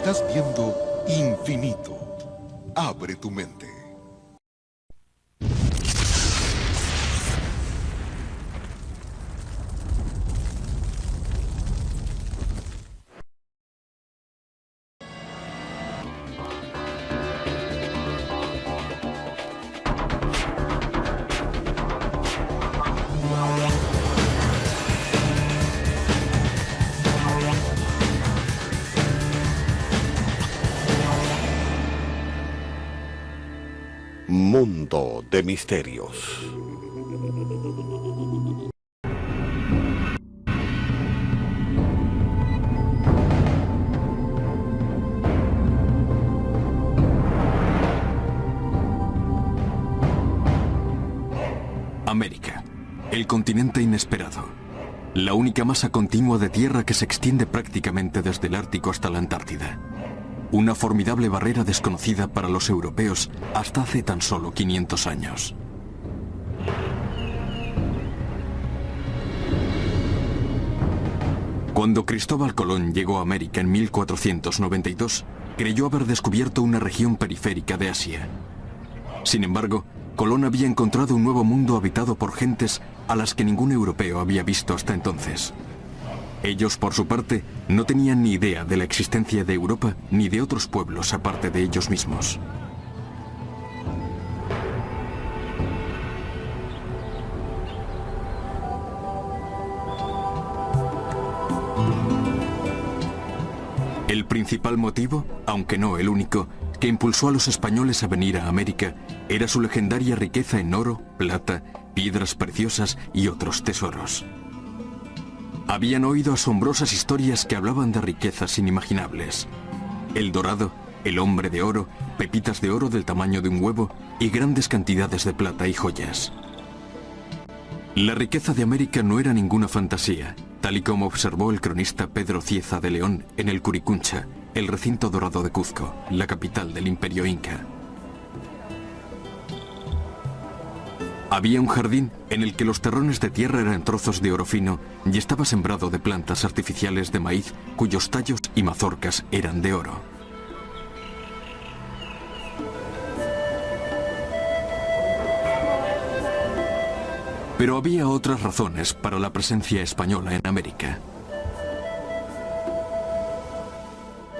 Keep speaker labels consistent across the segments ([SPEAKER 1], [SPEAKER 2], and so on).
[SPEAKER 1] Estás viendo Infinito. Abre tu mente.
[SPEAKER 2] Mundo de misterios.
[SPEAKER 3] América, el continente inesperado. La única masa continua de tierra que se extiende prácticamente desde el Ártico hasta la Antártida. Una formidable barrera desconocida para los europeos hasta hace tan solo 500 años. Cuando Cristóbal Colón llegó a América en 1492, creyó haber descubierto una región periférica de Asia. Sin embargo, Colón había encontrado un nuevo mundo habitado por gentes a las que ningún europeo había visto hasta entonces. Ellos, por su parte, no tenían ni idea de la existencia de Europa ni de otros pueblos aparte de ellos mismos. El principal motivo, aunque no el único, que impulsó a los españoles a venir a América era su legendaria riqueza en oro, plata, piedras preciosas y otros tesoros. Habían oído asombrosas historias que hablaban de riquezas inimaginables. El dorado, el hombre de oro, pepitas de oro del tamaño de un huevo y grandes cantidades de plata y joyas. La riqueza de América no era ninguna fantasía, tal y como observó el cronista Pedro Cieza de León en el Curicuncha, el recinto dorado de Cuzco, la capital del Imperio Inca. Había un jardín en el que los terrones de tierra eran trozos de oro fino y estaba sembrado de plantas artificiales de maíz cuyos tallos y mazorcas eran de oro. Pero había otras razones para la presencia española en América.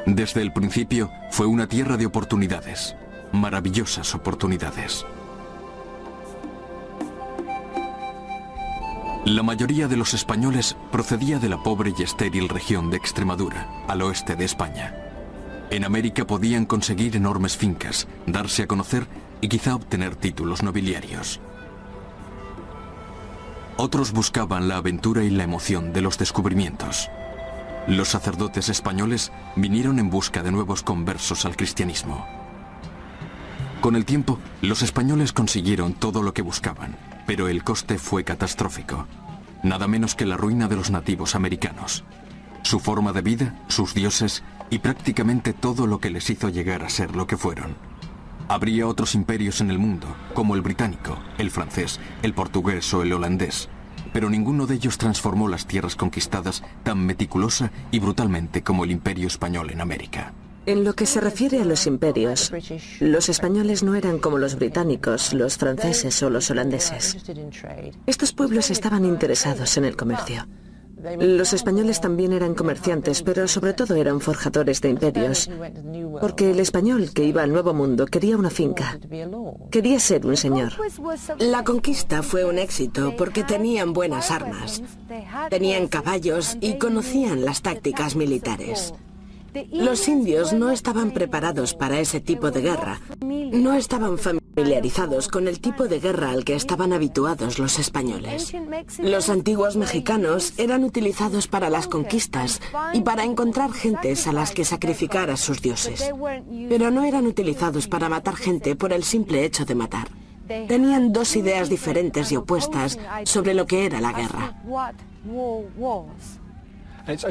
[SPEAKER 3] Desde el principio fue una tierra de oportunidades, maravillosas oportunidades. La mayoría de los españoles procedía de la pobre y estéril región de Extremadura, al oeste de España. En América podían conseguir enormes fincas, darse a conocer y quizá obtener títulos nobiliarios. Otros buscaban la aventura y la emoción de los descubrimientos. Los sacerdotes españoles vinieron en busca de nuevos conversos al cristianismo. Con el tiempo, los españoles consiguieron todo lo que buscaban, pero el coste fue catastrófico. Nada menos que la ruina de los nativos americanos. Su forma de vida, sus dioses y prácticamente todo lo que les hizo llegar a ser lo que fueron. Habría otros imperios en el mundo, como el británico, el francés, el portugués o el holandés, pero ninguno de ellos transformó las tierras conquistadas tan meticulosa y brutalmente como el imperio español en América.
[SPEAKER 4] En lo que se refiere a los imperios, los españoles no eran como los británicos, los franceses o los holandeses. Estos pueblos estaban interesados en el comercio. Los españoles también eran comerciantes, pero sobre todo eran forjadores de imperios, porque el español que iba al Nuevo Mundo quería una finca, quería ser un señor.
[SPEAKER 5] La conquista fue un éxito porque tenían buenas armas, tenían caballos y conocían las tácticas militares. Los indios no estaban preparados para ese tipo de guerra, no estaban familiarizados con el tipo de guerra al que estaban habituados los españoles. Los antiguos mexicanos eran utilizados para las conquistas y para encontrar gentes a las que sacrificar a sus dioses, pero no eran utilizados para matar gente por el simple hecho de matar. Tenían dos ideas diferentes y opuestas sobre lo que era la guerra.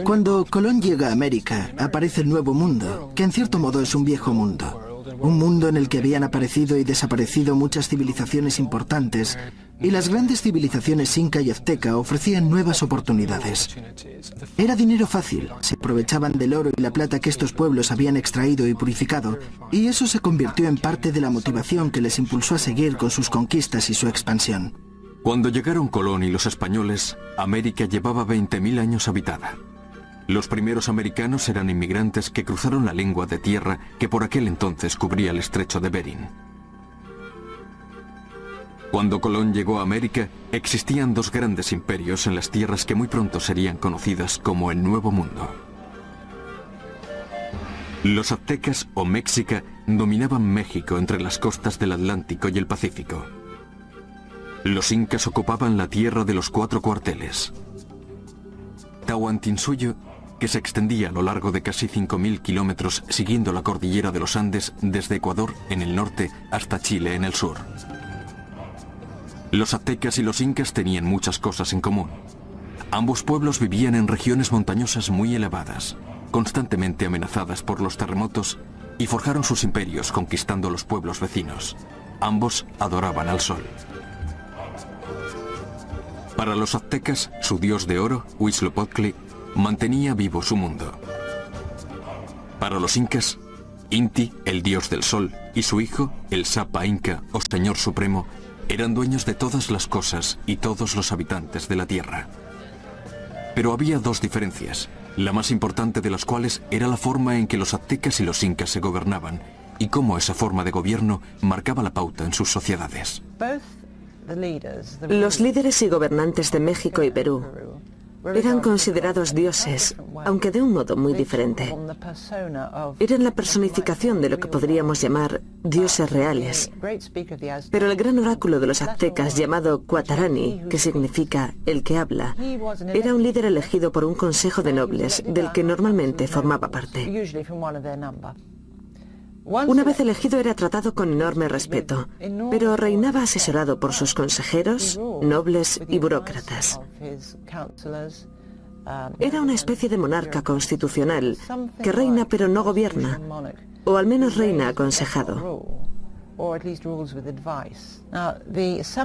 [SPEAKER 6] Cuando Colón llega a América, aparece el Nuevo Mundo, que en cierto modo es un viejo mundo. Un mundo en el que habían aparecido y desaparecido muchas civilizaciones importantes, y las grandes civilizaciones inca y azteca ofrecían nuevas oportunidades. Era dinero fácil, se aprovechaban del oro y la plata que estos pueblos habían extraído y purificado, y eso se convirtió en parte de la motivación que les impulsó a seguir con sus conquistas y su expansión.
[SPEAKER 3] Cuando llegaron Colón y los españoles, América llevaba 20.000 años habitada. Los primeros americanos eran inmigrantes que cruzaron la lengua de tierra que por aquel entonces cubría el estrecho de Bering. Cuando Colón llegó a América, existían dos grandes imperios en las tierras que muy pronto serían conocidas como el Nuevo Mundo. Los aztecas o mexica dominaban México entre las costas del Atlántico y el Pacífico. Los incas ocupaban la tierra de los 4 cuarteles. Tahuantinsuyo, que se extendía a lo largo de casi 5.000 kilómetros siguiendo la cordillera de los Andes desde Ecuador en el norte hasta Chile en el sur. Los aztecas y los incas tenían muchas cosas en común. Ambos pueblos vivían en regiones montañosas muy elevadas, constantemente amenazadas por los terremotos, y forjaron sus imperios conquistando los pueblos vecinos. Ambos adoraban al sol. Para los aztecas, su dios de oro, Huitzilopochtli, mantenía vivo su mundo. Para los incas, Inti, el dios del sol, y su hijo, el Sapa Inca o Señor Supremo, eran dueños de todas las cosas y todos los habitantes de la tierra. Pero había dos diferencias, la más importante de las cuales era la forma en que los aztecas y los incas se gobernaban y cómo esa forma de gobierno marcaba la pauta en sus sociedades.
[SPEAKER 4] Los líderes y gobernantes de México y Perú eran considerados dioses, aunque de un modo muy diferente. Eran la personificación de lo que podríamos llamar dioses reales. Pero el gran oráculo de los aztecas, llamado Cuatarani, que significa el que habla, era un líder elegido por un consejo de nobles, del que normalmente formaba parte. Una vez elegido era tratado con enorme respeto, pero reinaba asesorado por sus consejeros, nobles y burócratas. Era una especie de monarca constitucional que reina pero no gobierna, o al menos reina aconsejado.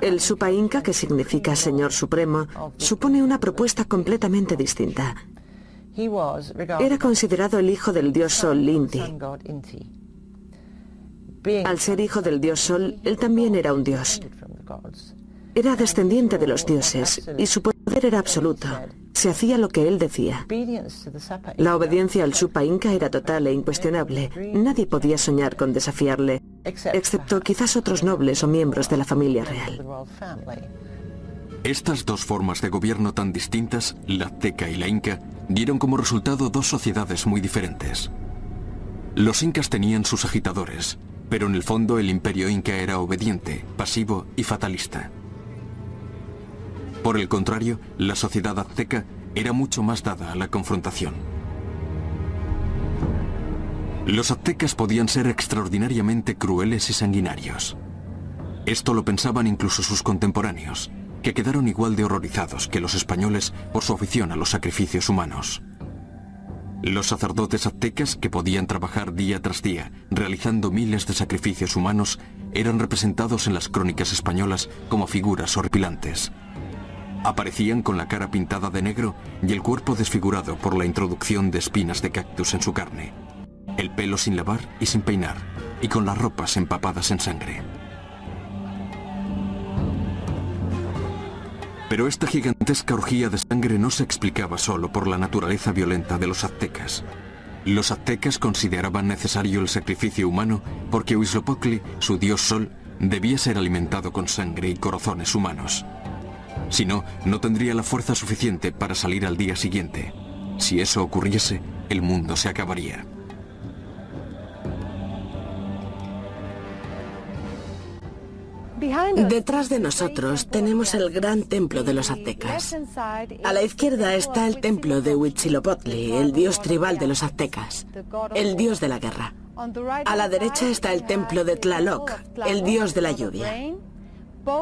[SPEAKER 4] El Supa Inca, que significa Señor Supremo, supone una propuesta completamente distinta. Era considerado el hijo del dios Sol, Inti. Al ser hijo del dios Sol, él también era un dios. Era descendiente de los dioses y su poder era absoluto. Se hacía lo que él decía. La obediencia al Supa Inca era total e incuestionable. Nadie podía soñar con desafiarle, excepto quizás otros nobles o miembros de la familia real.
[SPEAKER 3] Estas dos formas de gobierno tan distintas, la azteca y la inca, dieron como resultado dos sociedades muy diferentes. Los incas tenían sus agitadores, pero en el fondo el imperio inca era obediente, pasivo y fatalista. Por el contrario, la sociedad azteca era mucho más dada a la confrontación. Los aztecas podían ser extraordinariamente crueles y sanguinarios. Esto lo pensaban incluso sus contemporáneos, que quedaron igual de horrorizados que los españoles por su afición a los sacrificios humanos. Los sacerdotes aztecas, que podían trabajar día tras día realizando miles de sacrificios humanos, eran representados en las crónicas españolas como figuras horripilantes. Aparecían con la cara pintada de negro y el cuerpo desfigurado por la introducción de espinas de cactus en su carne, el pelo sin lavar y sin peinar, y con las ropas empapadas en sangre. Pero esta gigantesca orgía de sangre no se explicaba solo por la naturaleza violenta de los aztecas. Los aztecas consideraban necesario el sacrificio humano porque Huitzilopochtli, su dios sol, debía ser alimentado con sangre y corazones humanos. Si no, no tendría la fuerza suficiente para salir al día siguiente. Si eso ocurriese, el mundo se acabaría.
[SPEAKER 5] Detrás de nosotros tenemos el gran templo de los aztecas. A la izquierda está el templo de Huitzilopochtli, el dios tribal de los aztecas, el dios de la guerra. A la derecha está el templo de Tlaloc, el dios de la lluvia.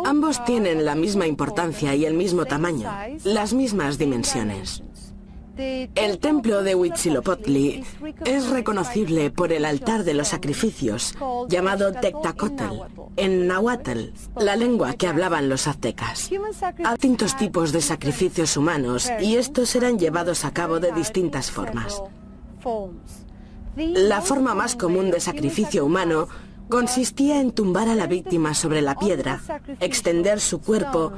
[SPEAKER 5] Ambos tienen la misma importancia y el mismo tamaño, las mismas dimensiones. El templo de Huitzilopochtli es reconocible por el altar de los sacrificios, llamado Tectacotl, en náhuatl, la lengua que hablaban los aztecas. Hay distintos tipos de sacrificios humanos y estos eran llevados a cabo de distintas formas. La forma más común de sacrificio humano consistía en tumbar a la víctima sobre la piedra, extender su cuerpo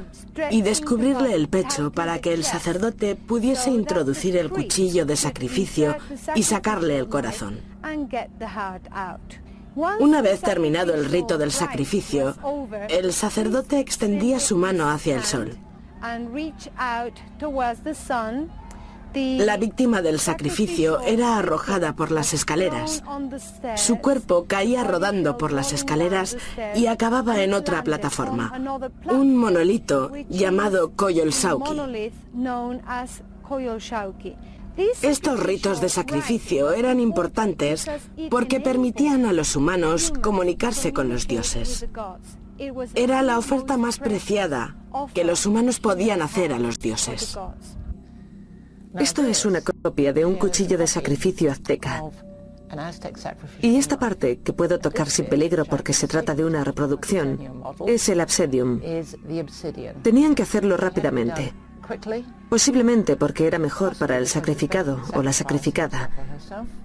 [SPEAKER 5] y descubrirle el pecho para que el sacerdote pudiese introducir el cuchillo de sacrificio y sacarle el corazón. Una vez terminado el rito del sacrificio, el sacerdote extendía su mano hacia el sol. La víctima del sacrificio era arrojada por las escaleras. Su cuerpo caía rodando por las escaleras y acababa en otra plataforma, un monolito llamado Coyolxauhqui. Estos ritos de sacrificio eran importantes porque permitían a los humanos comunicarse con los dioses. Era la oferta más preciada que los humanos podían hacer a los dioses.
[SPEAKER 4] Esto es una copia de un cuchillo de sacrificio azteca. Y esta parte, que puedo tocar sin peligro porque se trata de una reproducción, es el Obsidium. Tenían que hacerlo rápidamente. Posiblemente porque era mejor para el sacrificado o la sacrificada.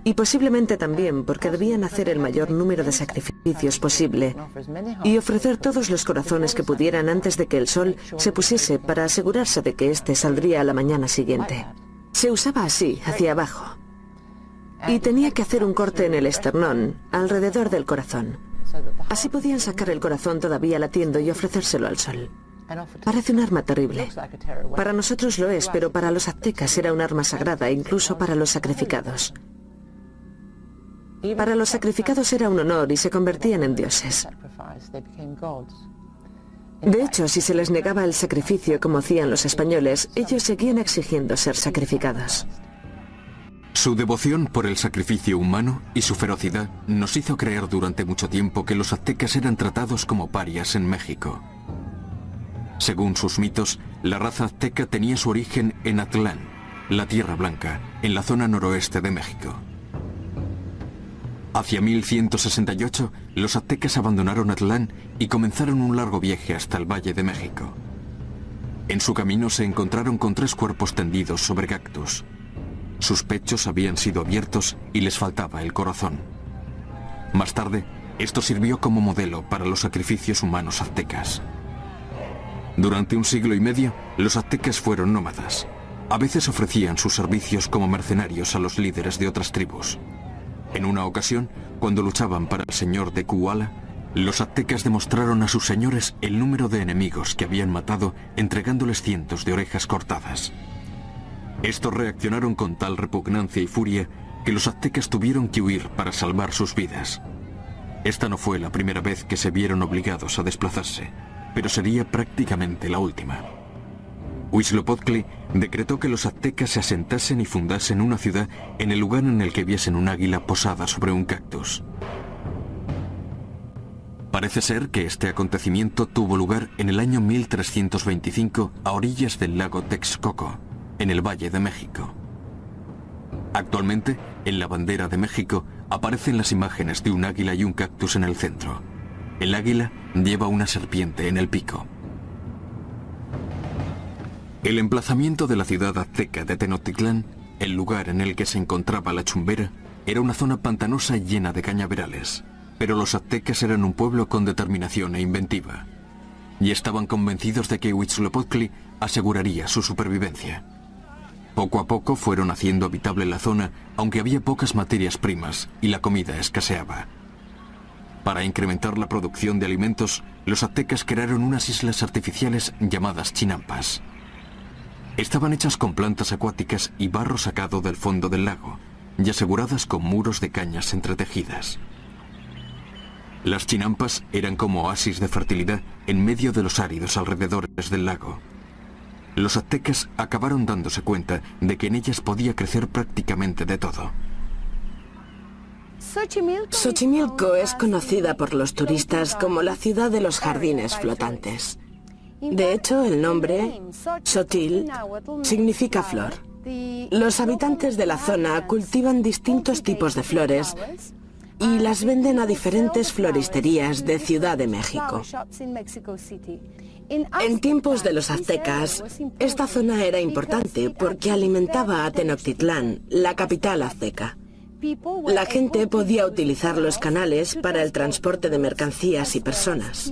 [SPEAKER 4] Y posiblemente también porque debían hacer el mayor número de sacrificios posible y ofrecer todos los corazones que pudieran antes de que el sol se pusiese para asegurarse de que éste saldría a la mañana siguiente. Se usaba así, hacia abajo. Y tenía que hacer un corte en el esternón, alrededor del corazón. Así podían sacar el corazón todavía latiendo y ofrecérselo al sol. Parece un arma terrible. Para nosotros lo es, pero para los aztecas era un arma sagrada, incluso para los sacrificados. Para los sacrificados era un honor y se convertían en dioses. De hecho, si se les negaba el sacrificio como hacían los españoles, ellos seguían exigiendo ser sacrificados.
[SPEAKER 3] Su devoción por el sacrificio humano y su ferocidad nos hizo creer durante mucho tiempo que los aztecas eran tratados como parias en México. Según sus mitos, la raza azteca tenía su origen en Aztlán, la Tierra Blanca, en la zona noroeste de México. Hacia 1168, los aztecas abandonaron Aztlán y comenzaron un largo viaje hasta el Valle de México. En su camino se encontraron con 3 cuerpos tendidos sobre cactus. Sus pechos habían sido abiertos y les faltaba el corazón. Más tarde, esto sirvió como modelo para los sacrificios humanos aztecas. Durante un siglo y medio, los aztecas fueron nómadas. A veces ofrecían sus servicios como mercenarios a los líderes de otras tribus. En una ocasión, cuando luchaban para el señor de Kuala, los aztecas demostraron a sus señores el número de enemigos que habían matado entregándoles cientos de orejas cortadas. Estos reaccionaron con tal repugnancia y furia que los aztecas tuvieron que huir para salvar sus vidas. Esta no fue la primera vez que se vieron obligados a desplazarse, pero sería prácticamente la última. Huitzilopochtli decretó que los aztecas se asentasen y fundasen una ciudad en el lugar en el que viesen un águila posada sobre un cactus. Parece ser que este acontecimiento tuvo lugar en el año 1325 a orillas del lago Texcoco, en el Valle de México. Actualmente, en la bandera de México aparecen las imágenes de un águila y un cactus en el centro. El águila lleva una serpiente en el pico. El emplazamiento de la ciudad azteca de Tenochtitlán, el lugar en el que se encontraba la Chumbera, era una zona pantanosa llena de cañaverales, pero los aztecas eran un pueblo con determinación e inventiva, y estaban convencidos de que Huitzilopochtli aseguraría su supervivencia. Poco a poco fueron haciendo habitable la zona, aunque había pocas materias primas y la comida escaseaba. Para incrementar la producción de alimentos, los aztecas crearon unas islas artificiales llamadas chinampas. Estaban hechas con plantas acuáticas y barro sacado del fondo del lago, y aseguradas con muros de cañas entretejidas. Las chinampas eran como oasis de fertilidad en medio de los áridos alrededores del lago. Los aztecas acabaron dándose cuenta de que en ellas podía crecer prácticamente de todo.
[SPEAKER 5] Xochimilco es conocida por los turistas como la ciudad de los jardines flotantes. De hecho, el nombre, Xochitl, significa flor. Los habitantes de la zona cultivan distintos tipos de flores y las venden a diferentes floristerías de Ciudad de México. En tiempos de los aztecas, esta zona era importante porque alimentaba a Tenochtitlán, la capital azteca. La gente podía utilizar los canales para el transporte de mercancías y personas.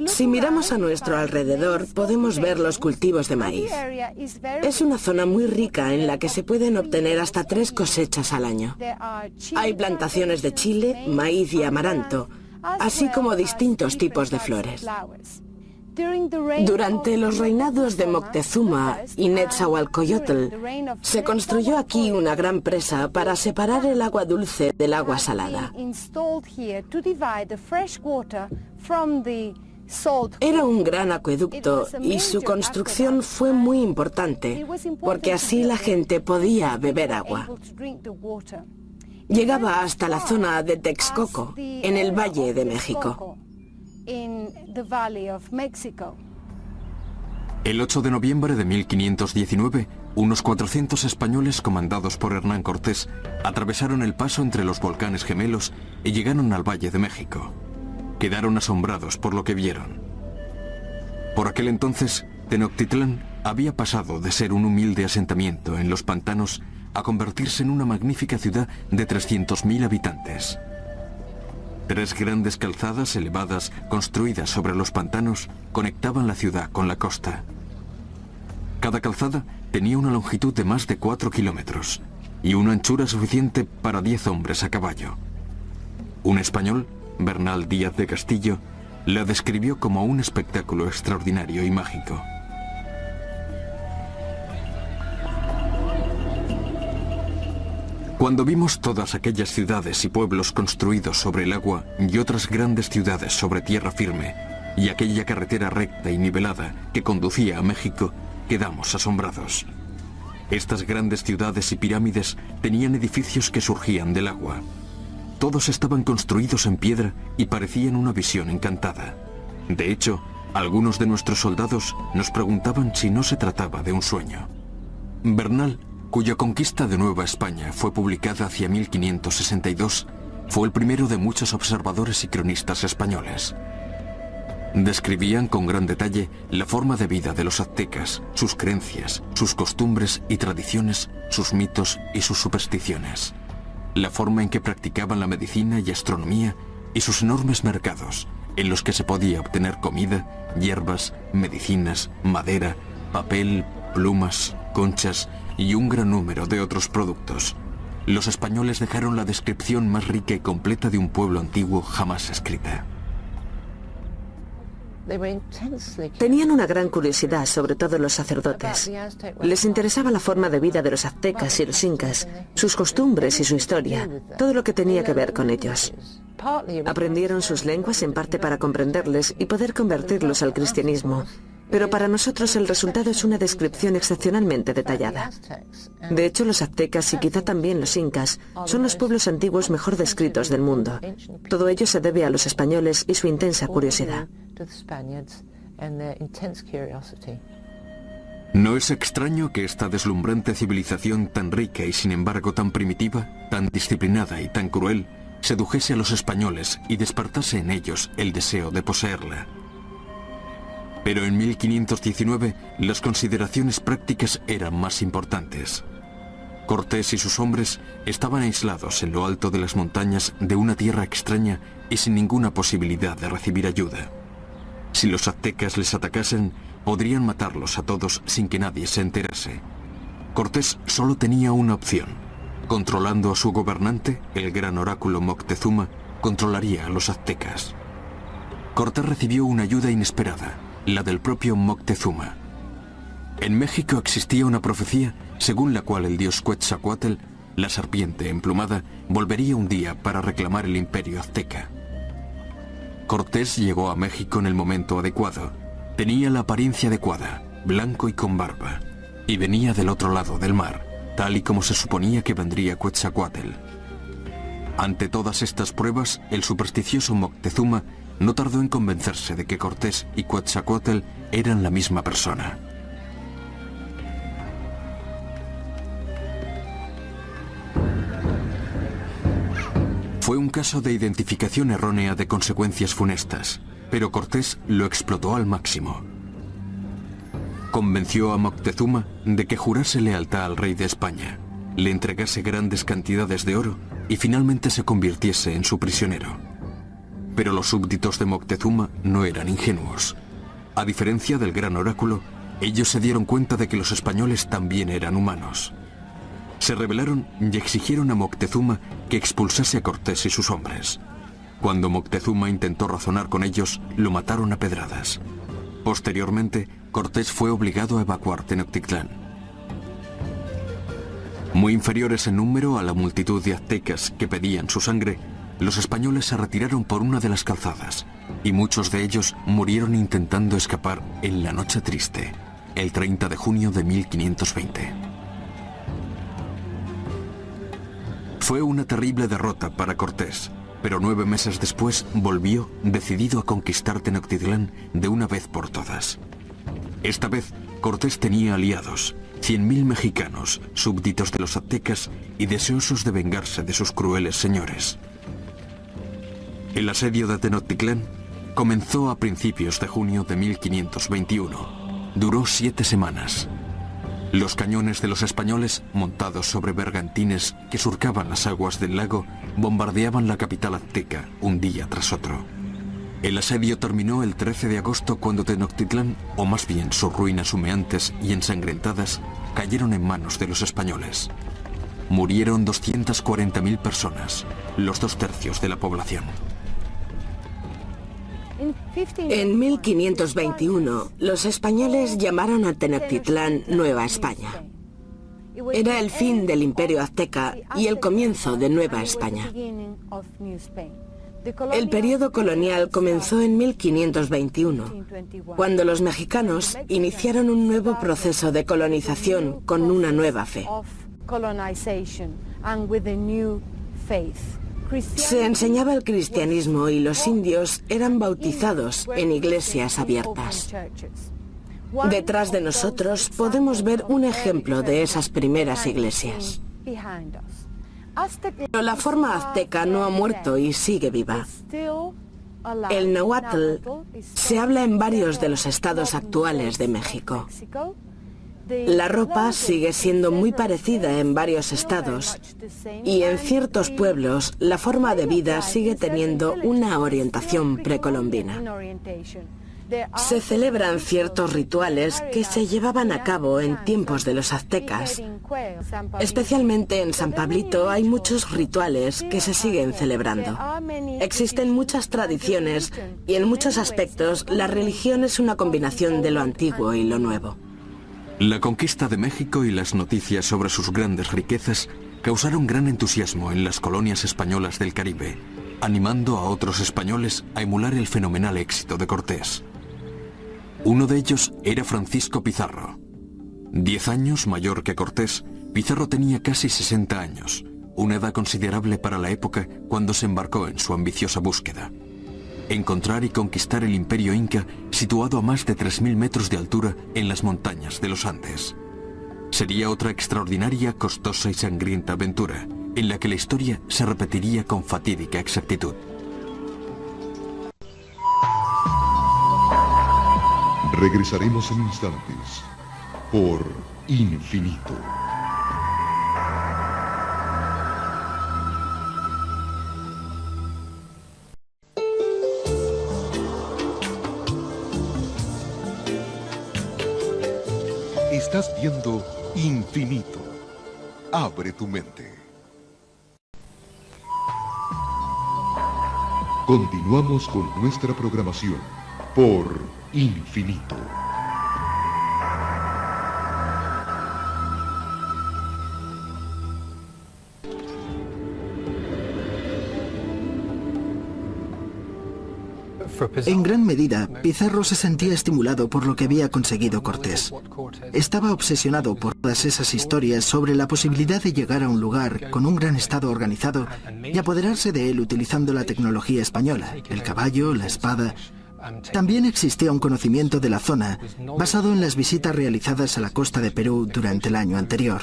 [SPEAKER 5] Si miramos a nuestro alrededor, podemos ver los cultivos de maíz. Es una zona muy rica en la que se pueden obtener hasta 3 cosechas al año. Hay plantaciones de chile, maíz y amaranto, así como distintos tipos de flores. Durante los reinados de Moctezuma y Netzahualcoyotl, se construyó aquí una gran presa para separar el agua dulce del agua salada. Era un gran acueducto y su construcción fue muy importante, porque así la gente podía beber agua. Llegaba hasta la zona de Texcoco, en el Valle de México.
[SPEAKER 3] El 8 de noviembre de 1519, unos 400 españoles comandados por Hernán Cortés atravesaron el paso entre los volcanes gemelos y llegaron al Valle de México. Quedaron asombrados por lo que vieron. Por aquel entonces, Tenochtitlán había pasado de ser un humilde asentamiento en los pantanos a convertirse en una magnífica ciudad de 300.000 habitantes. 3 grandes calzadas elevadas construidas sobre los pantanos conectaban la ciudad con la costa. Cada calzada tenía una longitud de más de 4 kilómetros y una anchura suficiente para 10 hombres a caballo. Un español, Bernal Díaz de Castillo, la describió como un espectáculo extraordinario y mágico. Cuando vimos todas aquellas ciudades y pueblos construidos sobre el agua y otras grandes ciudades sobre tierra firme, y aquella carretera recta y nivelada que conducía a México, quedamos asombrados. Estas grandes ciudades y pirámides tenían edificios que surgían del agua. Todos estaban construidos en piedra y parecían una visión encantada. De hecho, algunos de nuestros soldados nos preguntaban si no se trataba de un sueño. Bernal, cuya conquista de Nueva España fue publicada hacia 1562, fue el primero de muchos observadores y cronistas españoles. Describían con gran detalle la forma de vida de los aztecas, sus creencias, sus costumbres y tradiciones, sus mitos y sus supersticiones, la forma en que practicaban la medicina y astronomía y sus enormes mercados, en los que se podía obtener comida, hierbas, medicinas, madera, papel, plumas, conchas y un gran número de otros productos. Los españoles dejaron la descripción más rica y completa de un pueblo antiguo jamás escrita.
[SPEAKER 4] Tenían una gran curiosidad, sobre todo los sacerdotes. Les interesaba la forma de vida de los aztecas y los incas, sus costumbres y su historia, todo lo que tenía que ver con ellos. Aprendieron sus lenguas en parte para comprenderles y poder convertirlos al cristianismo, pero para nosotros el resultado es una descripción excepcionalmente detallada. De hecho, los aztecas y quizá también los incas son los pueblos antiguos mejor descritos del mundo. Todo ello se debe a los españoles y su intensa curiosidad.
[SPEAKER 3] No es extraño que esta deslumbrante civilización tan rica y sin embargo tan primitiva, tan disciplinada y tan cruel, sedujese a los españoles y despertase en ellos el deseo de poseerla. Pero en 1519 las consideraciones prácticas eran más importantes. Cortés y sus hombres estaban aislados en lo alto de las montañas de una tierra extraña y sin ninguna posibilidad de recibir ayuda. Si los aztecas les atacasen, podrían matarlos a todos sin que nadie se enterase. Cortés solo tenía una opción. Controlando a su gobernante, el gran oráculo Moctezuma, controlaría a los aztecas. Cortés recibió una ayuda inesperada, la del propio Moctezuma. En México existía una profecía según la cual el dios Quetzalcóatl, la serpiente emplumada, volvería un día para reclamar el imperio azteca. Cortés llegó a México en el momento adecuado. Tenía la apariencia adecuada, blanco y con barba, y venía del otro lado del mar, tal y como se suponía que vendría Quetzalcóatl. Ante todas estas pruebas, el supersticioso Moctezuma no tardó en convencerse de que Cortés y Quetzalcóatl eran la misma persona. Fue un caso de identificación errónea de consecuencias funestas, pero Cortés lo explotó al máximo. Convenció a Moctezuma de que jurase lealtad al rey de España, le entregase grandes cantidades de oro y finalmente se convirtiese en su prisionero. Pero los súbditos de Moctezuma no eran ingenuos. A diferencia del gran oráculo, ellos se dieron cuenta de que los españoles también eran humanos. Se rebelaron y exigieron a Moctezuma que expulsase a Cortés y sus hombres. Cuando Moctezuma intentó razonar con ellos, lo mataron a pedradas. Posteriormente, Cortés fue obligado a evacuar Tenochtitlán. Muy inferiores en número a la multitud de aztecas que pedían su sangre, los españoles se retiraron por una de las calzadas, y muchos de ellos murieron intentando escapar en la noche triste, el 30 de junio de 1520. Fue una terrible derrota para Cortés, pero 9 meses después volvió decidido a conquistar Tenochtitlán de una vez por todas. Esta vez Cortés tenía aliados, 100.000 mexicanos, súbditos de los aztecas y deseosos de vengarse de sus crueles señores. El asedio de Tenochtitlán comenzó a principios de junio de 1521. Duró 7 semanas. Los cañones de los españoles, montados sobre bergantines que surcaban las aguas del lago, bombardeaban la capital azteca un día tras otro. El asedio terminó el 13 de agosto cuando Tenochtitlán, o más bien sus ruinas humeantes y ensangrentadas, cayeron en manos de los españoles. Murieron 240.000 personas, los 2/3 de la población.
[SPEAKER 5] En 1521, los españoles llamaron a Tenochtitlán Nueva España. Era el fin del Imperio Azteca y el comienzo de Nueva España. El periodo colonial comenzó en 1521, cuando los mexicanos iniciaron un nuevo proceso de colonización con una nueva fe. Se enseñaba el cristianismo y los indios eran bautizados en iglesias abiertas. Detrás de nosotros podemos ver un ejemplo de esas primeras iglesias. Pero la forma azteca no ha muerto y sigue viva. El náhuatl se habla en varios de los estados actuales de México. La ropa sigue siendo muy parecida en varios estados y en ciertos pueblos la forma de vida sigue teniendo una orientación precolombina. Se celebran ciertos rituales que se llevaban a cabo en tiempos de los aztecas. Especialmente en San Pablito hay muchos rituales que se siguen celebrando. Existen muchas tradiciones y en muchos aspectos la religión es una combinación de lo antiguo y lo nuevo.
[SPEAKER 3] La conquista de México y las noticias sobre sus grandes riquezas causaron gran entusiasmo en las colonias españolas del Caribe, animando a otros españoles a emular el fenomenal éxito de Cortés. Uno de ellos era Francisco Pizarro. 10 años mayor que Cortés, Pizarro tenía casi 60 años, una edad considerable para la época cuando se embarcó en su ambiciosa búsqueda. Encontrar y conquistar el imperio inca situado a más de 3.000 metros de altura en las montañas de los Andes. Sería otra extraordinaria, costosa y sangrienta aventura, en la que la historia se repetiría con fatídica exactitud.
[SPEAKER 1] Regresaremos en instantes por Infinito. Estás viendo Infinito. Abre tu mente. Continuamos con nuestra programación por Infinito.
[SPEAKER 6] En gran medida, Pizarro se sentía estimulado por lo que había conseguido Cortés. Estaba obsesionado por todas esas historias sobre la posibilidad de llegar a un lugar con un gran estado organizado y apoderarse de él utilizando la tecnología española, el caballo, la espada También existía un conocimiento de la zona basado en las visitas realizadas a la costa de Perú durante el año anterior.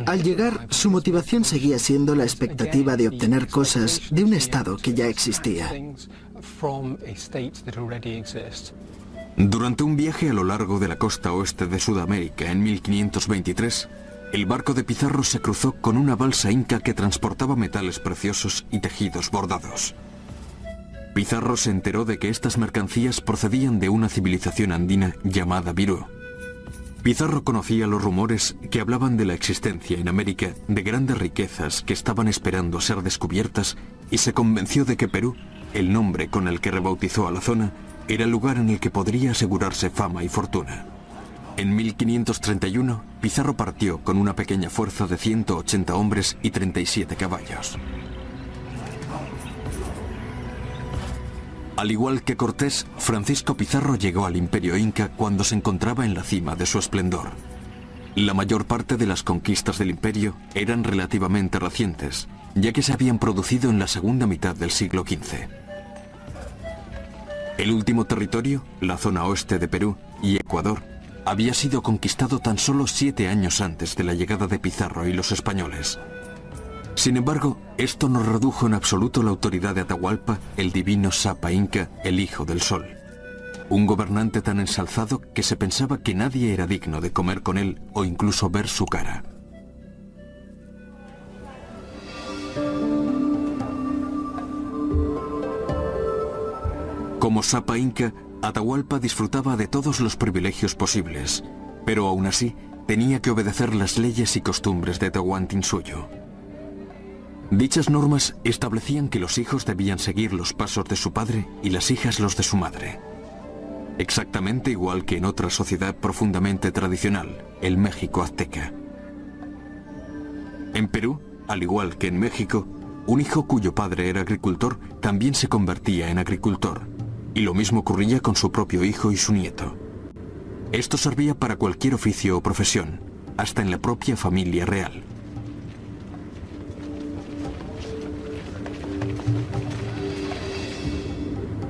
[SPEAKER 6] Al llegar, su motivación seguía siendo la expectativa de obtener cosas de un estado que ya existía.
[SPEAKER 3] Durante un viaje a lo largo de la costa oeste de Sudamérica en 1523, el barco de Pizarro se cruzó con una balsa inca que transportaba metales preciosos y tejidos bordados. Pizarro se enteró de que estas mercancías procedían de una civilización andina llamada Virú. Pizarro conocía los rumores que hablaban de la existencia en América de grandes riquezas que estaban esperando ser descubiertas y se convenció de que Perú, el nombre con el que rebautizó a la zona, era el lugar en el que podría asegurarse fama y fortuna. En 1531, Pizarro partió con una pequeña fuerza de 180 hombres y 37 caballos. Al igual que Cortés, Francisco Pizarro llegó al Imperio Inca cuando se encontraba en la cima de su esplendor. La mayor parte de las conquistas del imperio eran relativamente recientes, ya que se habían producido en la segunda mitad del siglo XV. El último territorio, la zona oeste de Perú y Ecuador, había sido conquistado tan solo 7 años antes de la llegada de Pizarro y los españoles. Sin embargo, esto no redujo en absoluto la autoridad de Atahualpa, el divino Sapa Inca, el Hijo del Sol. Un gobernante tan ensalzado que se pensaba que nadie era digno de comer con él o incluso ver su cara. Como Sapa Inca, Atahualpa disfrutaba de todos los privilegios posibles, pero aún así tenía que obedecer las leyes y costumbres de Tahuantinsuyo. Dichas normas establecían que los hijos debían seguir los pasos de su padre y las hijas los de su madre. Exactamente igual que en otra sociedad profundamente tradicional, el México azteca. En Perú, al igual que en México, un hijo cuyo padre era agricultor también se convertía en agricultor. Y lo mismo ocurría con su propio hijo y su nieto. Esto servía para cualquier oficio o profesión, hasta en la propia familia real.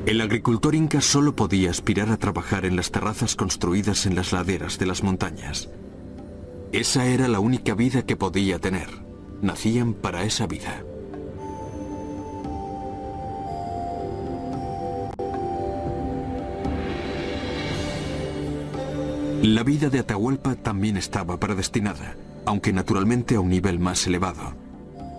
[SPEAKER 3] El agricultor inca solo podía aspirar a trabajar en las terrazas construidas en las laderas de las montañas. Esa era la única vida que podía tener. Nacían para esa vida. La vida de Atahualpa también estaba predestinada, aunque naturalmente a un nivel más elevado.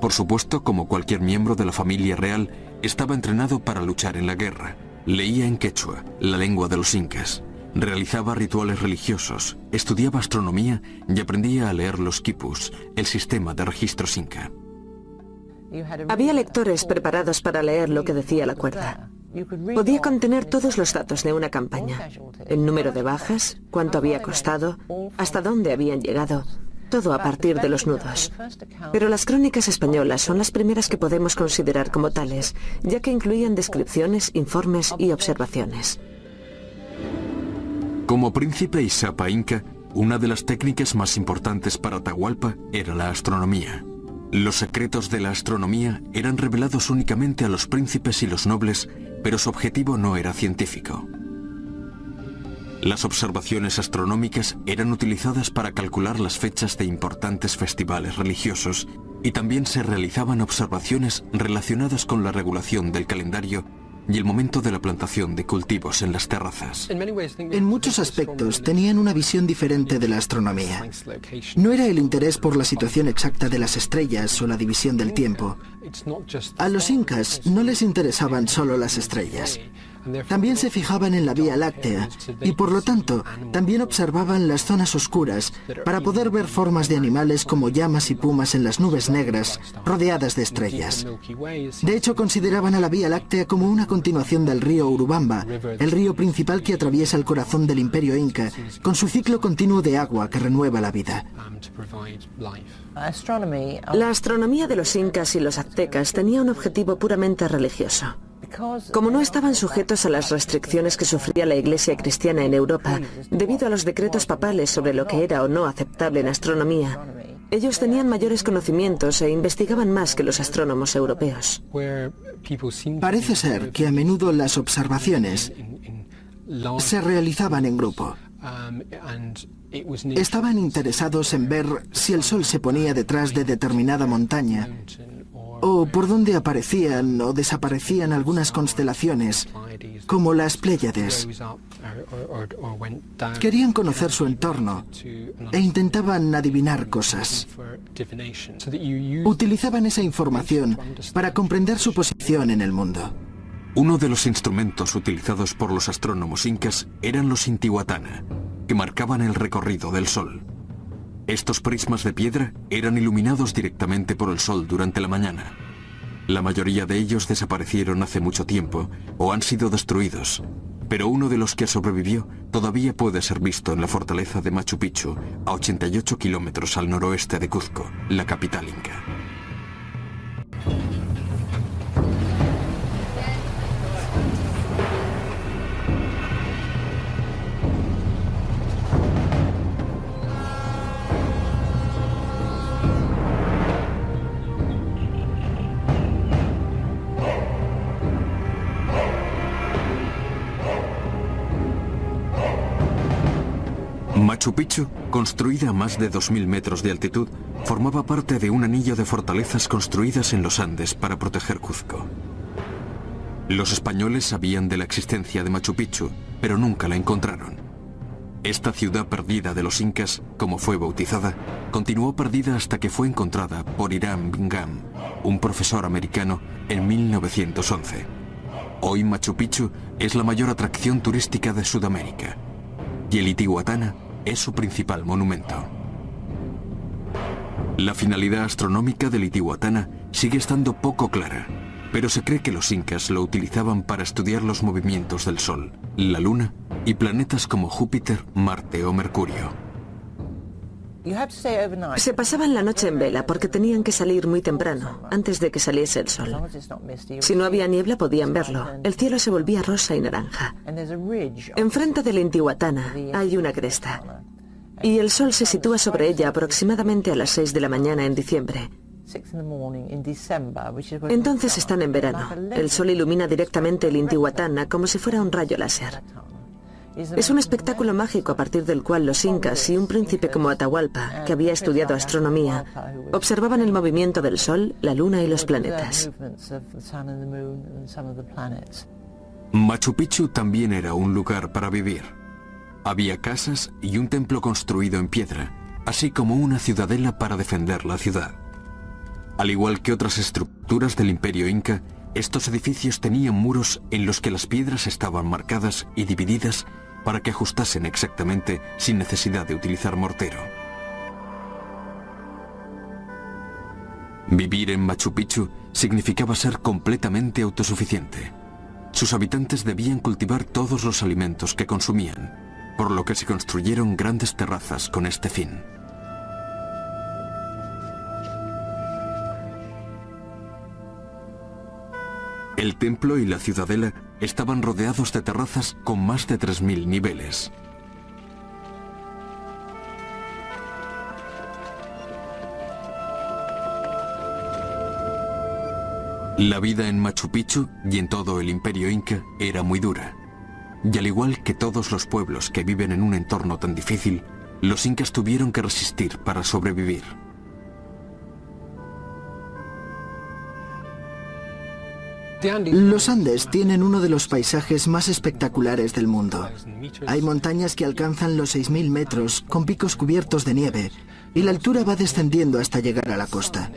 [SPEAKER 3] Por supuesto, como cualquier miembro de la familia real, estaba entrenado para luchar en la guerra. Leía en quechua, la lengua de los incas. Realizaba rituales religiosos, estudiaba astronomía y aprendía a leer los quipus, el sistema de registros inca.
[SPEAKER 4] Había lectores preparados para leer lo que decía la cuerda. Podía contener todos los datos de una campaña. El número de bajas, cuánto había costado, hasta dónde habían llegado. Todo a partir de los nudos. Pero las crónicas españolas son las primeras que podemos considerar como tales, ya que incluían descripciones, informes y observaciones.
[SPEAKER 3] Como príncipe y Sapa Inca, una de las técnicas más importantes para Atahualpa era la astronomía. Los secretos de la astronomía eran revelados únicamente a los príncipes y los nobles, pero su objetivo no era científico. Las observaciones astronómicas eran utilizadas para calcular las fechas de importantes festivales religiosos y también se realizaban observaciones relacionadas con la regulación del calendario y el momento de la plantación de cultivos en las terrazas.
[SPEAKER 6] En muchos aspectos tenían una visión diferente de la astronomía. No era el interés por la situación exacta de las estrellas o la división del tiempo. A los incas no les interesaban solo las estrellas. También se fijaban en la Vía Láctea y por lo tanto también observaban las zonas oscuras para poder ver formas de animales como llamas y pumas en las nubes negras rodeadas de estrellas. De hecho, consideraban a la Vía Láctea como una continuación del río Urubamba, el río principal que atraviesa el corazón del Imperio Inca, con su ciclo continuo de agua que renueva la vida.
[SPEAKER 4] La astronomía de los incas y los aztecas tenía un objetivo puramente religioso. Como no estaban sujetos a las restricciones que sufría la Iglesia cristiana en Europa, debido a los decretos papales sobre lo que era o no aceptable en astronomía, Ellos tenían mayores conocimientos e investigaban más que los astrónomos europeos.
[SPEAKER 6] Parece ser que a menudo las observaciones se realizaban en grupo. Estaban interesados en ver si el Sol se ponía detrás de determinada montaña o por dónde aparecían o desaparecían algunas constelaciones, como las Pléyades. Querían conocer su entorno e intentaban adivinar cosas. Utilizaban esa información para comprender su posición en el mundo.
[SPEAKER 3] Uno de los instrumentos utilizados por los astrónomos incas eran los intihuatana, que marcaban el recorrido del Sol. Estos prismas de piedra eran iluminados directamente por el Sol durante la mañana. La mayoría de ellos desaparecieron hace mucho tiempo o han sido destruidos, pero uno de los que sobrevivió todavía puede ser visto en la fortaleza de Machu Picchu, a 88 kilómetros al noroeste de Cuzco, la capital inca. Machu Picchu, construida a más de 2.000 metros de altitud, formaba parte de un anillo de fortalezas construidas en los Andes para proteger Cuzco. Los españoles sabían de la existencia de Machu Picchu, pero nunca la encontraron. Esta ciudad perdida de los incas, como fue bautizada, continuó perdida hasta que fue encontrada por Hiram Bingham, un profesor americano, en 1911. Hoy Machu Picchu es la mayor atracción turística de Sudamérica, y el Intihuatana es su principal monumento. La finalidad astronómica del Intihuatana sigue estando poco clara, pero se cree que los incas lo utilizaban para estudiar los movimientos del Sol, la Luna y planetas como Júpiter, Marte o Mercurio.
[SPEAKER 4] Se pasaban la noche en vela porque tenían que salir muy temprano, antes de que saliese el sol. Si no había niebla podían verlo. El cielo se volvía rosa y naranja. Enfrente del Intihuatana hay una cresta, y el sol se sitúa sobre ella aproximadamente a las 6 de la mañana en diciembre. Entonces están en verano. El sol ilumina directamente el Intihuatana como si fuera un rayo láser. Es un espectáculo mágico a partir del cual los incas y un príncipe como Atahualpa, que había estudiado astronomía, observaban el movimiento del Sol, la Luna y los planetas.
[SPEAKER 3] Machu Picchu también era un lugar para vivir. Había casas y un templo construido en piedra, así como una ciudadela para defender la ciudad. Al igual que otras estructuras del Imperio Inca, estos edificios tenían muros en los que las piedras estaban marcadas y divididas para que ajustasen exactamente sin necesidad de utilizar mortero. Vivir en Machu Picchu significaba ser completamente autosuficiente. Sus habitantes debían cultivar todos los alimentos que consumían, por lo que se construyeron grandes terrazas con este fin. El templo y la ciudadela estaban rodeados de terrazas con más de 3.000 niveles. La vida en Machu Picchu y en todo el Imperio Inca era muy dura. Y al igual que todos los pueblos que viven en un entorno tan difícil, los incas tuvieron que resistir para sobrevivir.
[SPEAKER 6] Los Andes tienen uno de los paisajes más espectaculares del mundo. Hay montañas que alcanzan los 6.000 metros, con picos cubiertos de nieve, y la altura va descendiendo hasta llegar a la costa.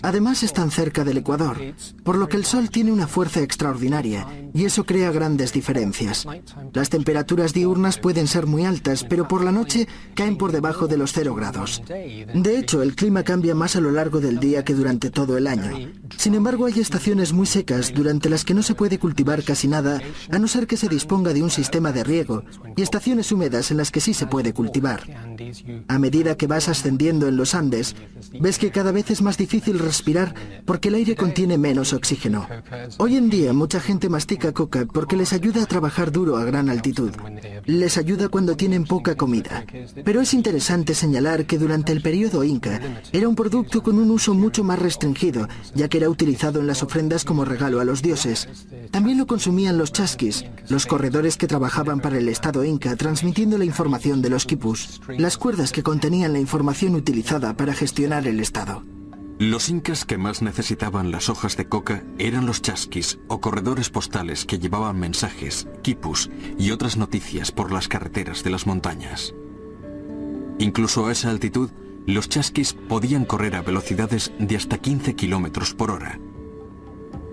[SPEAKER 6] Además están cerca del Ecuador, por lo que el sol tiene una fuerza extraordinaria, y eso crea grandes diferencias. Las temperaturas diurnas pueden ser muy altas, pero por la noche caen por debajo de los 0 grados. De hecho, el clima cambia más a lo largo del día que durante todo el año. Sin embargo, hay estaciones muy secas durante las que no se puede cultivar casi nada, a no ser que se disponga de un sistema de riego, y estaciones húmedas en las que sí se puede cultivar. A medida que vas ascendiendo en los Andes, ves que cada vez es más difícil respirar porque el aire contiene menos oxígeno. Hoy en día mucha gente mastica coca porque les ayuda a trabajar duro a gran altitud. Les ayuda cuando tienen poca comida. Pero es interesante señalar que durante el periodo inca era un producto con un uso mucho más restringido, ya que era utilizado en las ofrendas como regalo a los dioses. También lo consumían los chasquis, los corredores que trabajaban para el Estado inca transmitiendo la información de los quipus, las cuerdas que contenían la información utilizada para gestionar el Estado.
[SPEAKER 3] Los incas que más necesitaban las hojas de coca eran los chasquis o corredores postales que llevaban mensajes, quipus y otras noticias por las carreteras de las montañas. Incluso a esa altitud, los chasquis podían correr a velocidades de hasta 15 kilómetros por hora.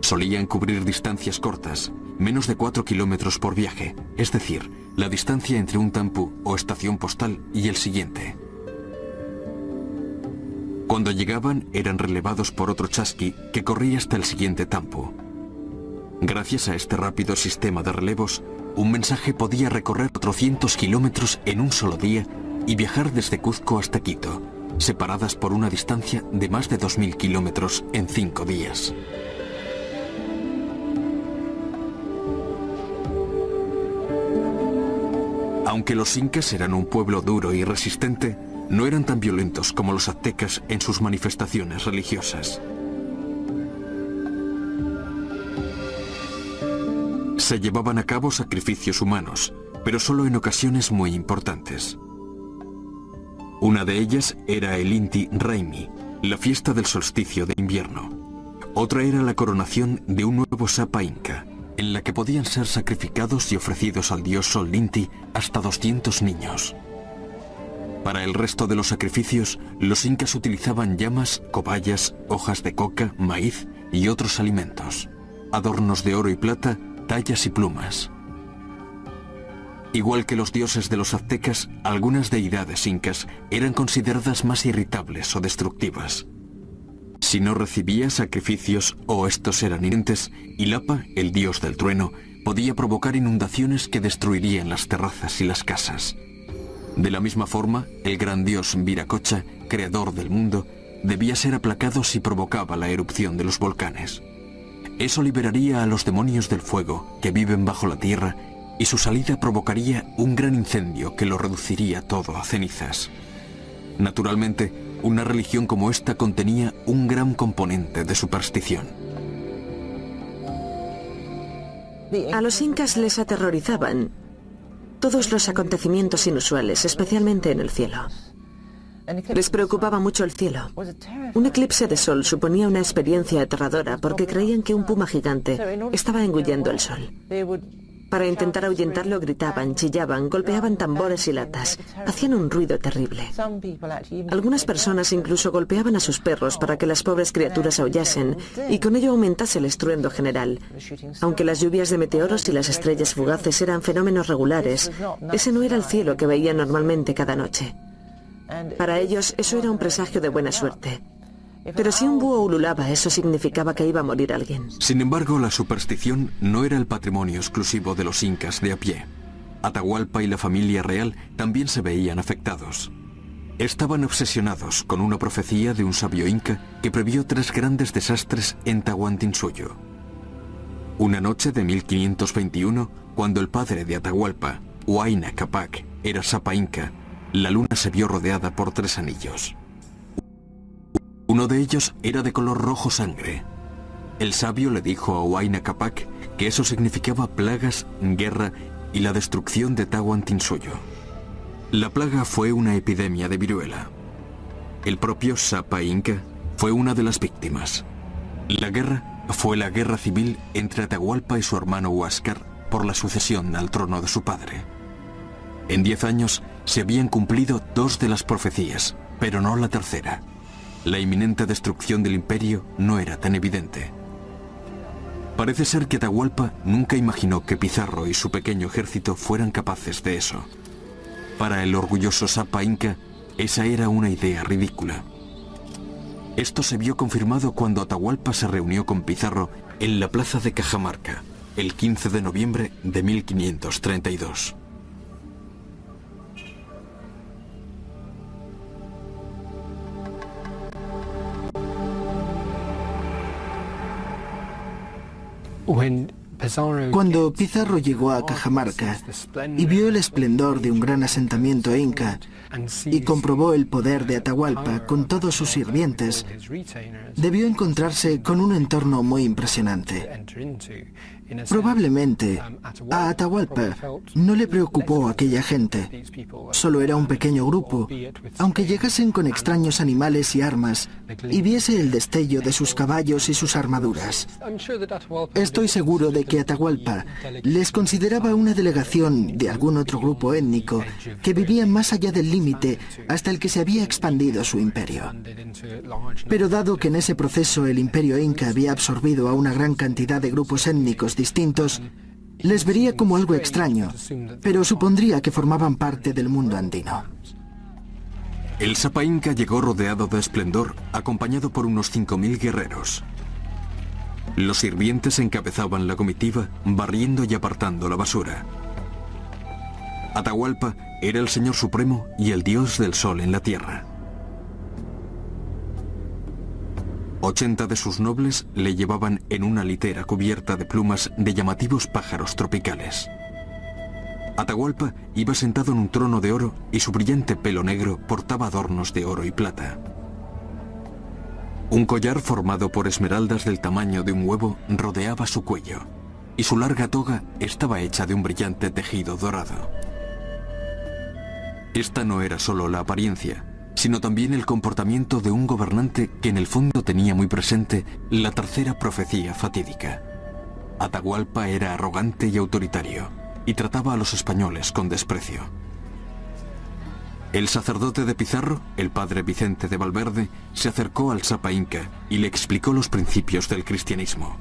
[SPEAKER 3] Solían cubrir distancias cortas, menos de 4 kilómetros por viaje, es decir, la distancia entre un tampú o estación postal y el siguiente. Cuando llegaban, eran relevados por otro chasqui que corría hasta el siguiente tampú. Gracias a este rápido sistema de relevos, un mensaje podía recorrer 400 kilómetros en un solo día y viajar desde Cuzco hasta Quito, separadas por una distancia de más de 2000 kilómetros en 5 días. Aunque los incas eran un pueblo duro y resistente, no eran tan violentos como los aztecas en sus manifestaciones religiosas. Se llevaban a cabo sacrificios humanos, pero solo en ocasiones muy importantes. Una de ellas era el Inti Raymi, la fiesta del solsticio de invierno. Otra era la coronación de un nuevo Sapa Inca, en la que podían ser sacrificados y ofrecidos al dios Sol Inti hasta 200 niños. Para el resto de los sacrificios, los incas utilizaban llamas, cobayas, hojas de coca, maíz y otros alimentos, adornos de oro y plata, tallas y plumas. Igual que los dioses de los aztecas, algunas deidades incas eran consideradas más irritables o destructivas. Si no recibía sacrificios o estos eran inocentes, Ilapa, el dios del trueno, podía provocar inundaciones que destruirían las terrazas y las casas. De la misma forma, el gran dios Viracocha, creador del mundo, debía ser aplacado si provocaba la erupción de los volcanes. Eso liberaría a los demonios del fuego que viven bajo la tierra y su salida provocaría un gran incendio que lo reduciría todo a cenizas. Naturalmente, una religión como esta contenía un gran componente de superstición.
[SPEAKER 4] A los incas les aterrorizaban todos los acontecimientos inusuales, especialmente en el cielo. Les preocupaba mucho el cielo. Un eclipse de sol suponía una experiencia aterradora porque creían que un puma gigante estaba engullendo el sol. Para intentar ahuyentarlo gritaban, chillaban, golpeaban tambores y latas. Hacían un ruido terrible. Algunas personas incluso golpeaban a sus perros para que las pobres criaturas aullasen y con ello aumentase el estruendo general. Aunque las lluvias de meteoros y las estrellas fugaces eran fenómenos regulares, ese no era el cielo que veían normalmente cada noche. Para ellos eso era un presagio de buena suerte. Pero si un búho ululaba, eso significaba que iba a morir alguien.
[SPEAKER 3] Sin embargo, la superstición no era el patrimonio exclusivo de los incas de a pie. Atahualpa y la familia real también se veían afectados. Estaban obsesionados con una profecía de un sabio inca que previó 3 grandes desastres en Tahuantinsuyo. Una noche de 1521, cuando el padre de Atahualpa, Huayna Capac, era Sapa Inca, la luna se vio rodeada por 3 anillos. Uno de ellos era de color rojo sangre. El sabio le dijo a Huayna Capac que eso significaba plagas, guerra y la destrucción de Tahuantinsuyo. La plaga fue una epidemia de viruela. El propio Sapa Inca fue una de las víctimas. La guerra fue la guerra civil entre Atahualpa y su hermano Huáscar por la sucesión al trono de su padre. En 10 años se habían cumplido 2 de las profecías, pero no la tercera. La inminente destrucción del imperio no era tan evidente. Parece ser que Atahualpa nunca imaginó que Pizarro y su pequeño ejército fueran capaces de eso. Para el orgulloso Sapa Inca, esa era una idea ridícula. Esto se vio confirmado cuando Atahualpa se reunió con Pizarro en la plaza de Cajamarca, el 15 de noviembre de 1532.
[SPEAKER 6] Cuando Pizarro llegó a Cajamarca y vio el esplendor de un gran asentamiento inca y comprobó el poder de Atahualpa con todos sus sirvientes, debió encontrarse con un entorno muy impresionante. Probablemente a Atahualpa no le preocupó aquella gente. Solo era un pequeño grupo, aunque llegasen con extraños animales y armas y viese el destello de sus caballos y sus armaduras. Estoy seguro de que Atahualpa les consideraba una delegación de algún otro grupo étnico que vivía más allá del límite hasta el que se había expandido su imperio. Pero dado que en ese proceso el imperio inca había absorbido a una gran cantidad de grupos étnicos distintos, les vería como algo extraño, pero supondría que formaban parte del mundo andino.
[SPEAKER 3] El Sapa Inca llegó rodeado de esplendor, acompañado por unos 5.000 guerreros. Los sirvientes encabezaban la comitiva, barriendo y apartando la basura. Atahualpa era el Señor Supremo y el Dios del Sol en la tierra. 80 de sus nobles le llevaban en una litera cubierta de plumas de llamativos pájaros tropicales. Atahualpa iba sentado en un trono de oro y su brillante pelo negro portaba adornos de oro y plata. Un collar formado por esmeraldas del tamaño de un huevo rodeaba su cuello, y su larga toga estaba hecha de un brillante tejido dorado. Esta no era solo la apariencia, sino también el comportamiento de un gobernante que en el fondo tenía muy presente la tercera profecía fatídica. Atahualpa era arrogante y autoritario, y trataba a los españoles con desprecio. El sacerdote de Pizarro, el padre Vicente de Valverde, se acercó al Sapa Inca y le explicó los principios del cristianismo.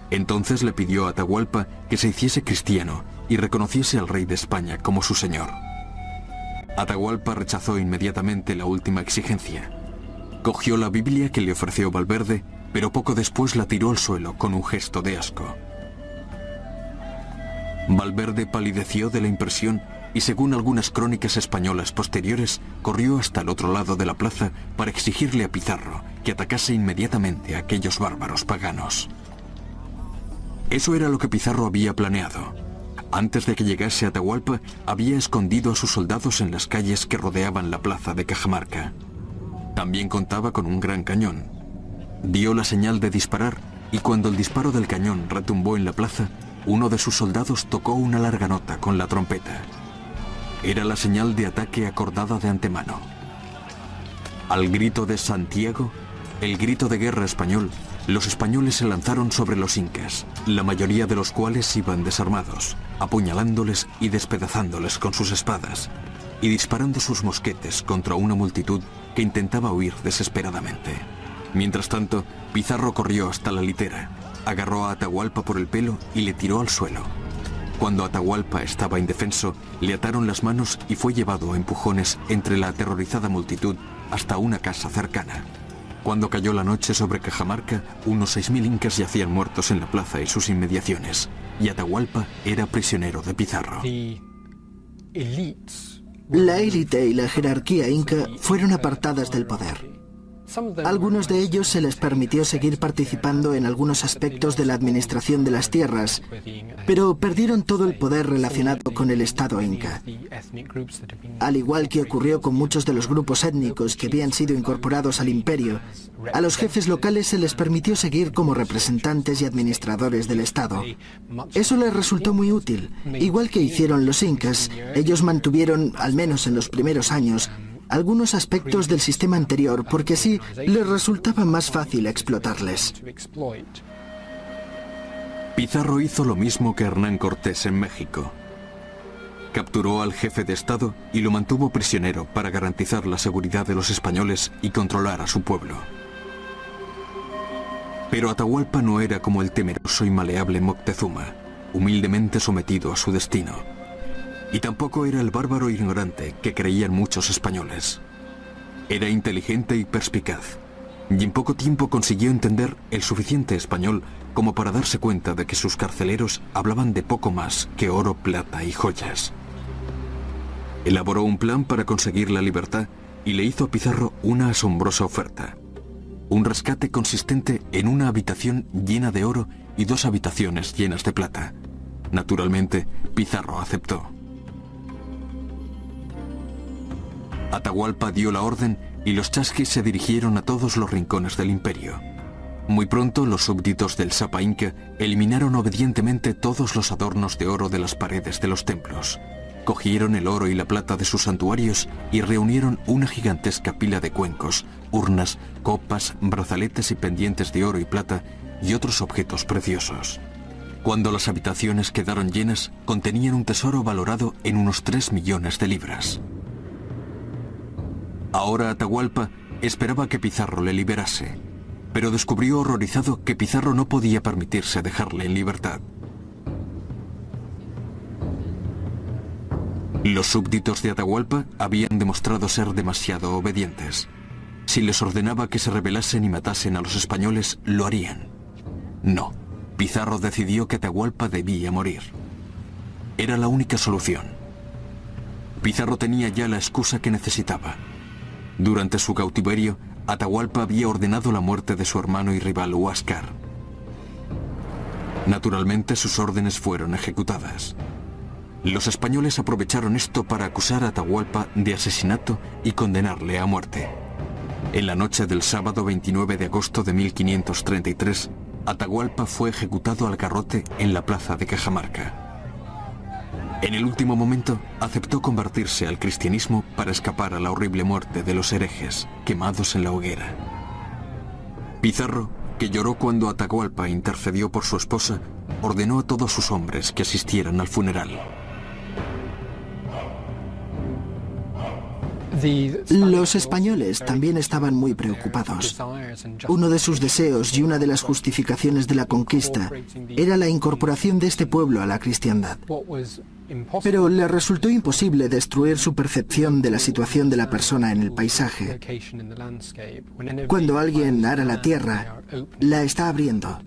[SPEAKER 3] Entonces le pidió a Atahualpa que se hiciese cristiano y reconociese al rey de España como su señor. Atahualpa rechazó inmediatamente la última exigencia. Cogió la Biblia que le ofreció Valverde, pero poco después la tiró al suelo con un gesto de asco. Valverde palideció de la impresión y, según algunas crónicas españolas posteriores, corrió hasta el otro lado de la plaza para exigirle a Pizarro que atacase inmediatamente a aquellos bárbaros paganos. Eso era lo que Pizarro había planeado. Antes de que llegase a Atahualpa, había escondido a sus soldados en las calles que rodeaban la plaza de Cajamarca. También contaba con un gran cañón. Dio la señal de disparar y cuando el disparo del cañón retumbó en la plaza, uno de sus soldados tocó una larga nota con la trompeta. Era la señal de ataque acordada de antemano. Al grito de Santiago, el grito de guerra español, los españoles se lanzaron sobre los incas, la mayoría de los cuales iban desarmados, apuñalándoles y despedazándoles con sus espadas, y disparando sus mosquetes contra una multitud que intentaba huir desesperadamente. Mientras tanto, Pizarro corrió hasta la litera, agarró a Atahualpa por el pelo y le tiró al suelo. Cuando Atahualpa estaba indefenso, le ataron las manos y fue llevado a empujones entre la aterrorizada multitud hasta una casa cercana. Cuando cayó la noche sobre Cajamarca, unos 6.000 incas yacían muertos en la plaza y sus inmediaciones, y Atahualpa era prisionero de Pizarro.
[SPEAKER 6] La élite y la jerarquía inca fueron apartadas del poder. A algunos de ellos se les permitió seguir participando en algunos aspectos de la administración de las tierras, pero perdieron todo el poder relacionado con el Estado inca. Al igual que ocurrió con muchos de los grupos étnicos que habían sido incorporados al imperio, a los jefes locales se les permitió seguir como representantes y administradores del Estado. Eso les resultó muy útil. Igual que hicieron los incas, ellos mantuvieron, al menos en los primeros años, algunos aspectos del sistema anterior porque así les resultaba más fácil explotarles.
[SPEAKER 3] Pizarro hizo lo mismo que Hernán Cortés en México. Capturó al jefe de Estado y lo mantuvo prisionero para garantizar la seguridad de los españoles y controlar a su pueblo. Pero Atahualpa no era como el temeroso y maleable Moctezuma, humildemente sometido a su destino. Y tampoco era el bárbaro ignorante que creían muchos españoles. Era inteligente y perspicaz, y en poco tiempo consiguió entender el suficiente español como para darse cuenta de que sus carceleros hablaban de poco más que oro, plata y joyas. Elaboró un plan para conseguir la libertad y le hizo a Pizarro una asombrosa oferta. Un rescate consistente en una habitación llena de oro y 2 habitaciones llenas de plata. Naturalmente, Pizarro aceptó. Atahualpa dio la orden y los chasquis se dirigieron a todos los rincones del imperio. Muy pronto los súbditos del Sapa Inca eliminaron obedientemente todos los adornos de oro de las paredes de los templos. Cogieron el oro y la plata de sus santuarios y reunieron una gigantesca pila de cuencos, urnas, copas, brazaletes y pendientes de oro y plata y otros objetos preciosos. Cuando las habitaciones quedaron llenas, contenían un tesoro valorado en unos 3 millones de libras. Ahora Atahualpa esperaba que Pizarro le liberase, pero descubrió horrorizado que Pizarro no podía permitirse dejarle en libertad. Los súbditos de Atahualpa habían demostrado ser demasiado obedientes. Si les ordenaba que se rebelasen y matasen a los españoles, lo harían. No, Pizarro decidió que Atahualpa debía morir. Era la única solución. Pizarro tenía ya la excusa que necesitaba. Durante su cautiverio, Atahualpa había ordenado la muerte de su hermano y rival Huáscar. Naturalmente, sus órdenes fueron ejecutadas. Los españoles aprovecharon esto para acusar a Atahualpa de asesinato y condenarle a muerte. En la noche del sábado 29 de agosto de 1533, Atahualpa fue ejecutado al garrote en la plaza de Cajamarca. En el último momento, aceptó convertirse al cristianismo para escapar a la horrible muerte de los herejes, quemados en la hoguera. Pizarro, que lloró cuando Atahualpa intercedió por su esposa, ordenó a todos sus hombres que asistieran al funeral.
[SPEAKER 6] Los españoles también estaban muy preocupados. Uno de sus deseos y una de las justificaciones de la conquista era la incorporación de este pueblo a la cristiandad. Pero le resultó imposible destruir su percepción de la situación de la persona en el paisaje. Cuando alguien ara la tierra, la está abriendo.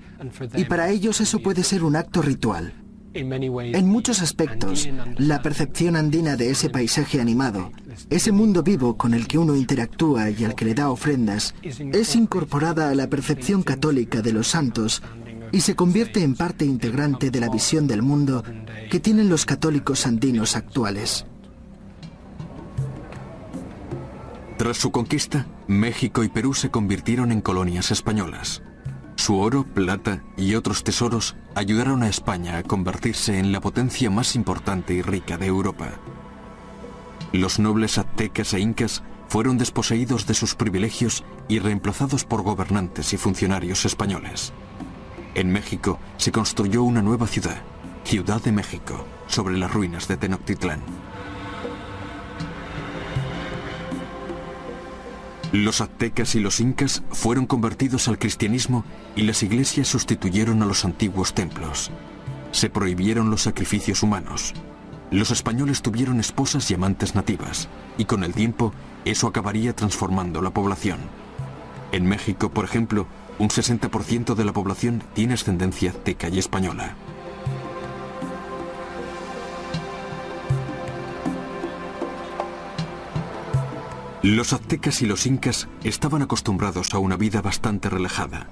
[SPEAKER 6] Y para ellos eso puede ser un acto ritual. En muchos aspectos, la percepción andina de ese paisaje animado, ese mundo vivo con el que uno interactúa y al que le da ofrendas, es incorporada a la percepción católica de los santos y se convierte en parte integrante de la visión del mundo que tienen los católicos andinos actuales.
[SPEAKER 3] Tras su conquista, México y Perú se convirtieron en colonias españolas. Su oro, plata y otros tesoros ayudaron a España a convertirse en la potencia más importante y rica de Europa. Los nobles aztecas e incas fueron desposeídos de sus privilegios y reemplazados por gobernantes y funcionarios españoles. En México se construyó una nueva ciudad, Ciudad de México, sobre las ruinas de Tenochtitlán. Los aztecas y los incas fueron convertidos al cristianismo y las iglesias sustituyeron a los antiguos templos. Se prohibieron los sacrificios humanos. Los españoles tuvieron esposas y amantes nativas, y con el tiempo eso acabaría transformando la población. En México, por ejemplo, un 60% de la población tiene ascendencia azteca y española. Los aztecas y los incas estaban acostumbrados a una vida bastante relajada,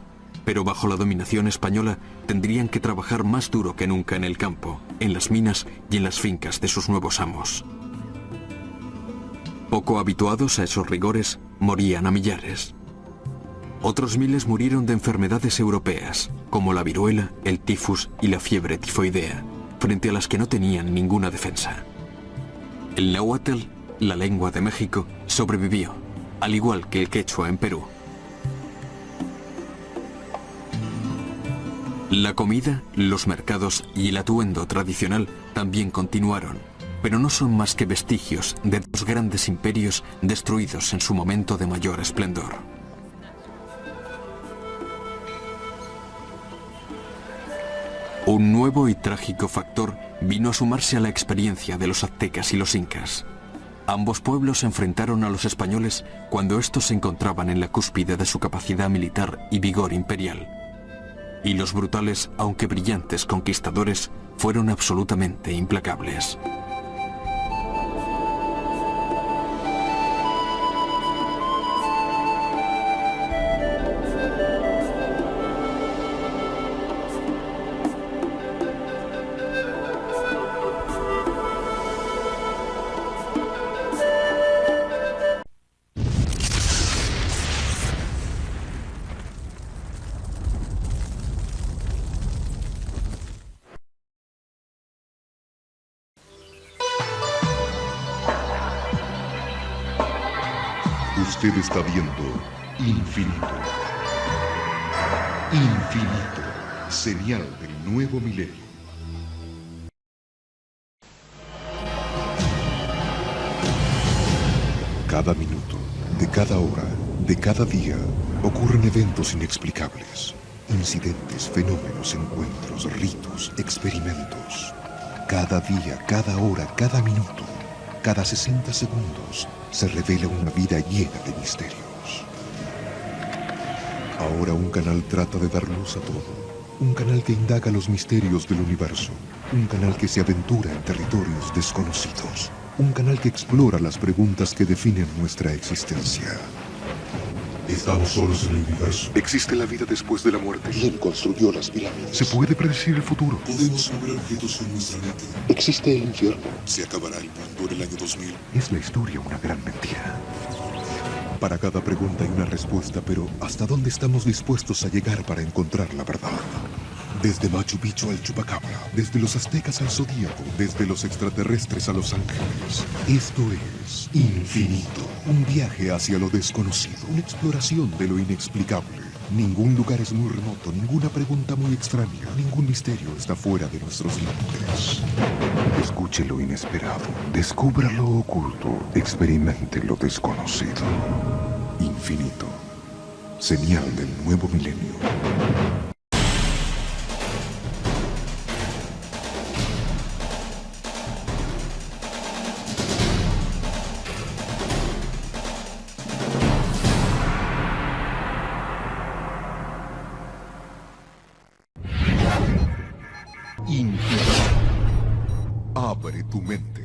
[SPEAKER 3] pero bajo la dominación española tendrían que trabajar más duro que nunca en el campo, en las minas y en las fincas de sus nuevos amos. Poco habituados a esos rigores, morían a millares. Otros miles murieron de enfermedades europeas, como la viruela, el tifus y la fiebre tifoidea, frente a las que no tenían ninguna defensa. El náhuatl, la lengua de México, sobrevivió, al igual que el quechua en Perú. La comida, los mercados y el atuendo tradicional también continuaron, pero no son más que vestigios de dos grandes imperios destruidos en su momento de mayor esplendor. Un nuevo y trágico factor vino a sumarse a la experiencia de los aztecas y los incas. Ambos pueblos se enfrentaron a los españoles cuando estos se encontraban en la cúspide de su capacidad militar y vigor imperial. Y los brutales, aunque brillantes conquistadores, fueron absolutamente implacables.
[SPEAKER 1] Usted está viendo Infinito. Infinito. Señal del nuevo milenio. Cada minuto, de cada hora, de cada día, ocurren eventos inexplicables. Incidentes, fenómenos, encuentros, ritos, experimentos. Cada día, cada hora, cada minuto, cada 60 segundos, se revela una vida llena de misterios. Ahora un canal trata de dar luz a todo. Un canal que indaga los misterios del universo. Un canal que se aventura en territorios desconocidos. Un canal que explora las preguntas que definen nuestra existencia. ¿Estamos solos en el universo? ¿Existe la vida después de la muerte? ¿Quién construyó las pirámides? ¿Se puede predecir el futuro? ¿Podemos mover objetos con nuestra mente? ¿Existe el infierno? ¿Se acabará el mundo en el año 2000? ¿Es la historia una gran mentira? Para cada pregunta hay una respuesta, pero ¿hasta dónde estamos dispuestos a llegar para encontrar la verdad? Desde Machu Picchu al Chupacabra, desde los aztecas al zodíaco, desde los extraterrestres a los ángeles. Esto es Infinito, un viaje hacia lo desconocido, una exploración de lo inexplicable. Ningún lugar es muy remoto, ninguna pregunta muy extraña, ningún misterio está fuera de nuestros límites. Escuche lo inesperado, descubra lo oculto, experimente lo desconocido. Infinito, señal del nuevo milenio. Infinito. Abre tu mente.